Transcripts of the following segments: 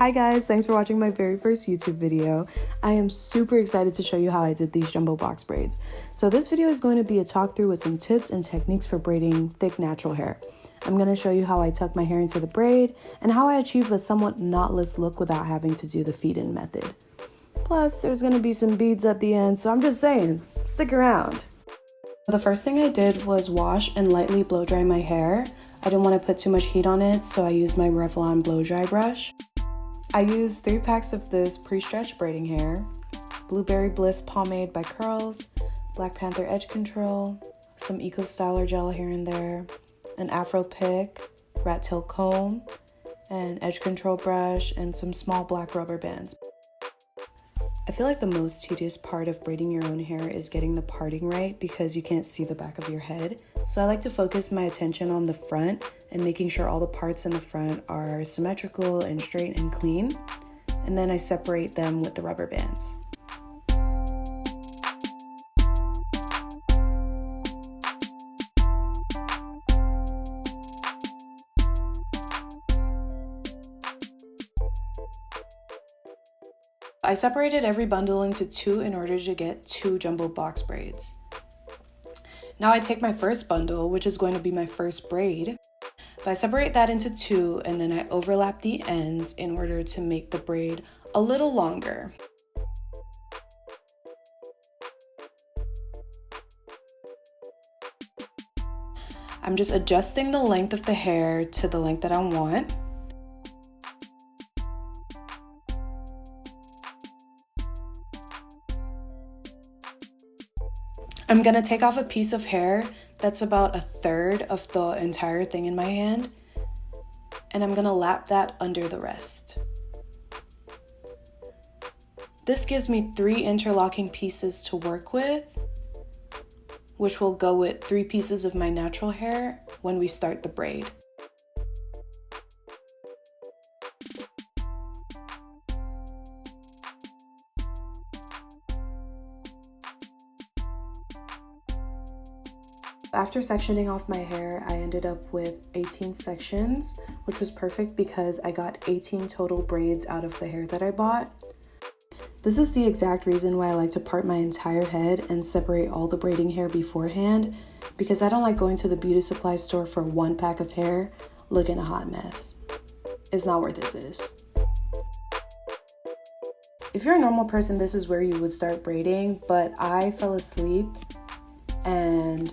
Hi guys, thanks for watching my very first YouTube video. I am super excited to show you how I did these jumbo box braids. So this video is going to be a talk through with some tips and techniques for braiding thick natural hair. I'm going to show you how I tuck my hair into the braid and how I achieve a somewhat knotless look without having to do the feed-in method. Plus, there's going to be some beads at the end, so I'm just saying, stick around. The first thing I did was wash and lightly blow dry my hair. I didn't want to put too much heat on it, so I used my Revlon blow dry brush. I used 3 packs of this pre-stretch braiding hair, Blueberry Bliss pomade by Curls, Black Panther edge control, some Eco Styler gel here and there, an Afro pick, rat tail comb, an edge control brush, and some small black rubber bands. I feel like the most tedious part of braiding your own hair is getting the parting right because you can't see the back of your head. So I like to focus my attention on the front and making sure all the parts in the front are symmetrical and straight and clean. And then I separate them with the rubber bands. I separated every bundle into 2 in order to get 2 jumbo box braids. Now I take my first bundle, which is going to be my first braid, but I separate that into 2 and then I overlap the ends in order to make the braid a little longer. I'm just adjusting the length of the hair to the length that I want. I'm gonna take off a piece of hair that's about 1/3 of the entire thing in my hand, and I'm gonna lap that under the rest. This gives me 3 interlocking pieces to work with, which will go with 3 pieces of my natural hair when we start the braid. After sectioning off my hair, I ended up with 18 sections, which was perfect because I got 18 total braids out of the hair that I bought. This is the exact reason why I like to part my entire head and separate all the braiding hair beforehand, because I don't like going to the beauty supply store for 1 pack of hair looking a hot mess. It's not where this is. If you're a normal person, this is where you would start braiding, but I fell asleep and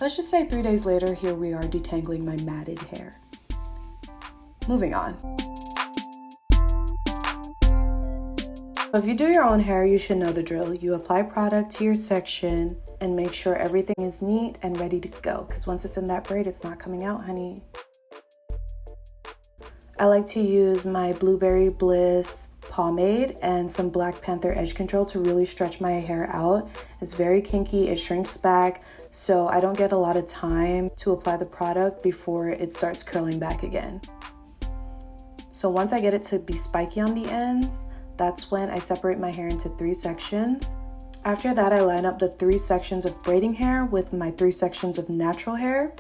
let's just say 3 days later, here we are detangling my matted hair. Moving on. If you do your own hair, you should know the drill. You apply product to your section and make sure everything is neat and ready to go, because once it's in that braid, it's not coming out, honey. I like to use my Blueberry Bliss pomade and some Black Panther edge control to really stretch my hair out. It's very kinky, it shrinks back, so I don't get a lot of time to apply the product before it starts curling back again. So once I get it to be spiky on the ends, that's when I separate my hair into 3 sections. After that, I line up the 3 sections of braiding hair with my 3 sections of natural hair.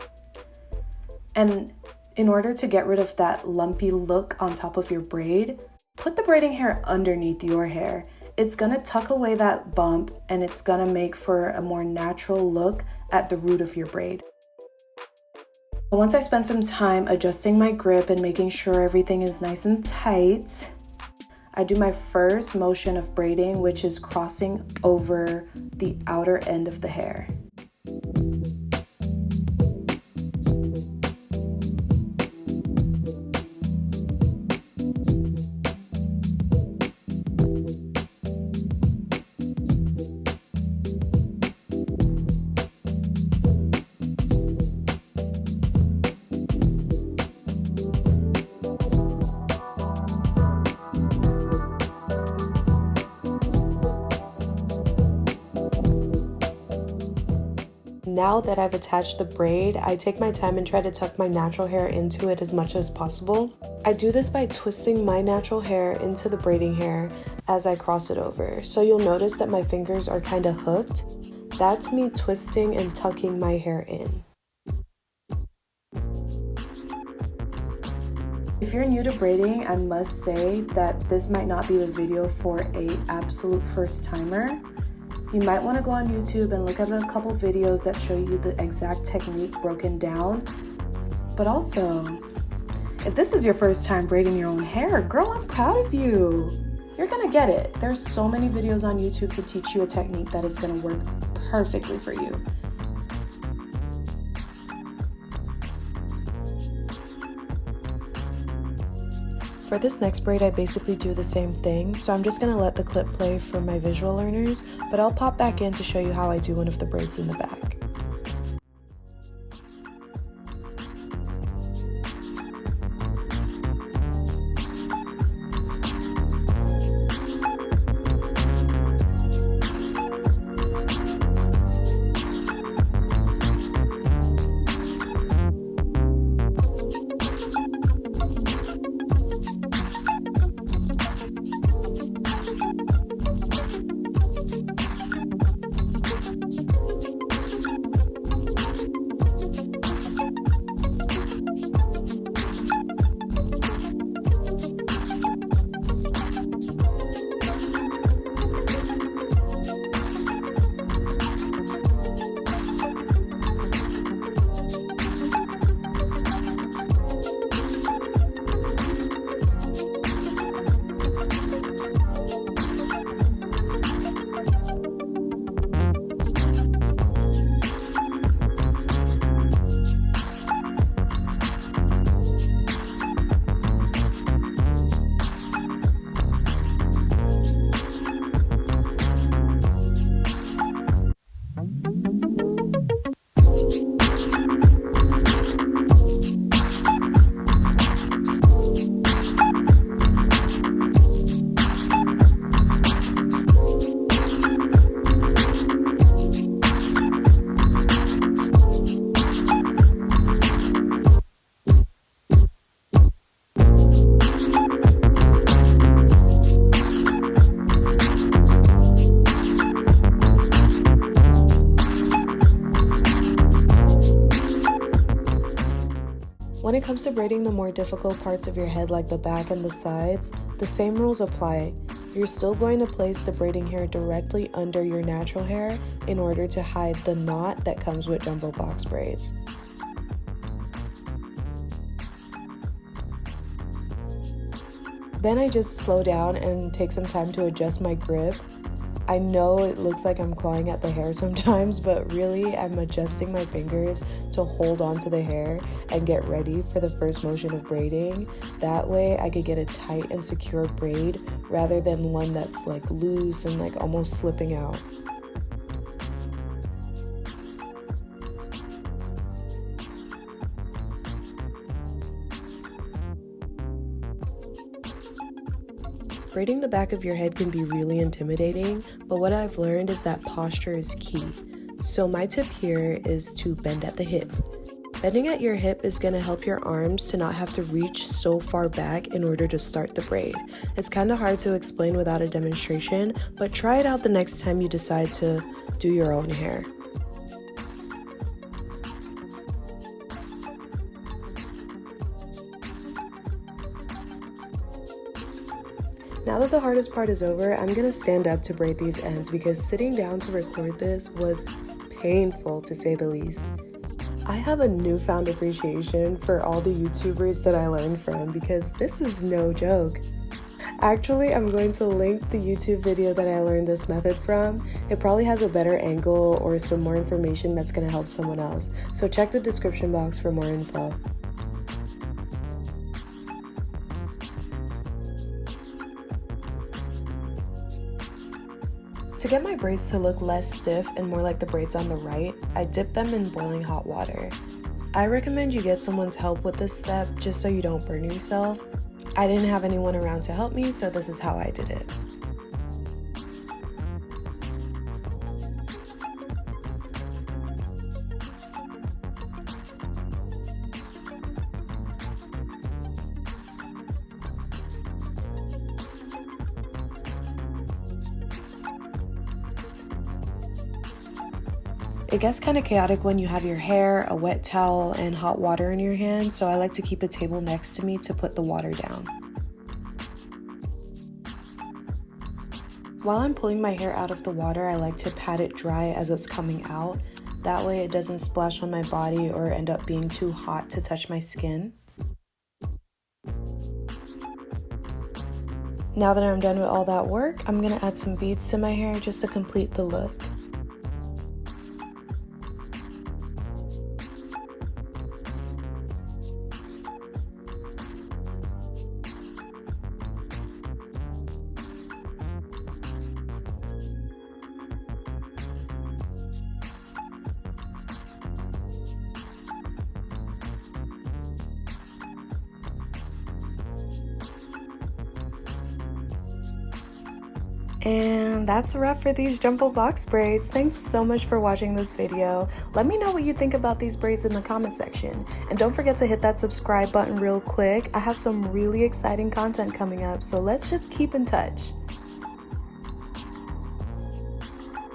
And in order to get rid of that lumpy look on top of your braid, put the braiding hair underneath your hair. It's gonna tuck away that bump and it's gonna make for a more natural look at the root of your braid. Once I spend some time adjusting my grip and making sure everything is nice and tight, I do my first motion of braiding, which is crossing over the outer end of the hair. Now that I've attached the braid, I take my time and try to tuck my natural hair into it as much as possible. I do this by twisting my natural hair into the braiding hair as I cross it over. So you'll notice that my fingers are kind of hooked. That's me twisting and tucking my hair in. If you're new to braiding, I must say that this might not be the video for an absolute first timer. You might want to go on YouTube and look at a couple videos that show you the exact technique broken down. But also, if this is your first time braiding your own hair, girl, I'm proud of you. You're gonna get it. There's so many videos on YouTube to teach you a technique that is gonna work perfectly for you. For this next braid, I basically do the same thing, so I'm just gonna let the clip play for my visual learners, but I'll pop back in to show you how I do one of the braids in the back. When it comes to braiding the more difficult parts of your head like the back and the sides, the same rules apply. You're still going to place the braiding hair directly under your natural hair in order to hide the knot that comes with jumbo box braids. Then I just slow down and take some time to adjust my grip. I know it looks like I'm clawing at the hair sometimes, but really I'm adjusting my fingers to hold onto the hair and get ready for the first motion of braiding. That way I could get a tight and secure braid rather than one that's like loose and like almost slipping out. Braiding the back of your head can be really intimidating, but what I've learned is that posture is key. So my tip here is to bend at the hip. Bending at your hip is going to help your arms to not have to reach so far back in order to start the braid. It's kind of hard to explain without a demonstration, but try it out the next time you decide to do your own hair. Now that the hardest part is over, I'm gonna stand up to braid these ends because sitting down to record this was painful to say the least. I have a newfound appreciation for all the YouTubers that I learned from because this is no joke. Actually, I'm going to link the YouTube video that I learned this method from. It probably has a better angle or some more information that's gonna help someone else. So check the description box for more info. To get my braids to look less stiff and more like the braids on the right, I dip them in boiling hot water. I recommend you get someone's help with this step just so you don't burn yourself. I didn't have anyone around to help me, so this is how I did it. It gets kind of chaotic when you have your hair, a wet towel, and hot water in your hand, so I like to keep a table next to me to put the water down. While I'm pulling my hair out of the water, I like to pat it dry as it's coming out. That way it doesn't splash on my body or end up being too hot to touch my skin. Now that I'm done with all that work, I'm gonna add some beads to my hair just to complete the look. And that's a wrap for these jumbo box braids. Thanks so much for watching this video. Let me know what you think about these braids in the comment section. And don't forget to hit that subscribe button real quick. I have some really exciting content coming up, so let's just keep in touch.